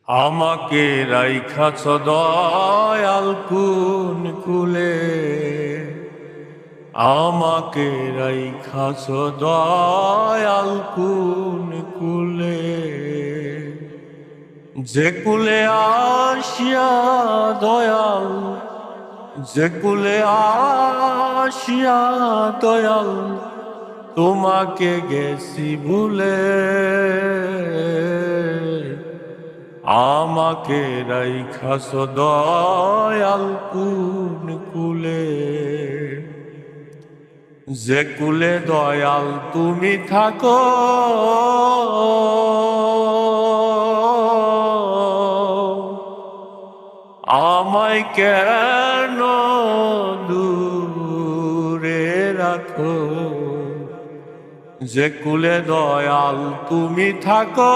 আমাকে রাইখাছ দয়াল কোন কুলে, আমাকে রাইখাছ দয়াল কোন কুলে, যে কুলে আসিয়া দয়াল, যে কুলে আসিয়া দয়াল তোমাকে গেছি ভুলে, আমাকে রাইখাছ দয়াল কোন কুলে, যে কুলে দয়াল তুমি থাকো, আমায় কেন দূরে রাখো, যে কুলে দয়াল তুমি থাকো,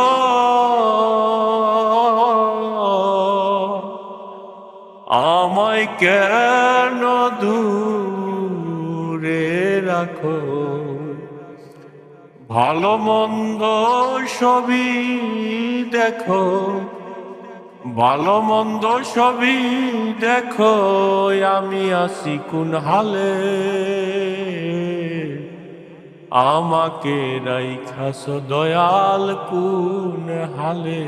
আমায় কেন দূরে রাখো। ভালো মন্দ সবই দেখো, ভালো মন্দ সবই দেখো, আমি আছি কোন হালে, আমাকে রাইখাছ দয়াল কোন হালে।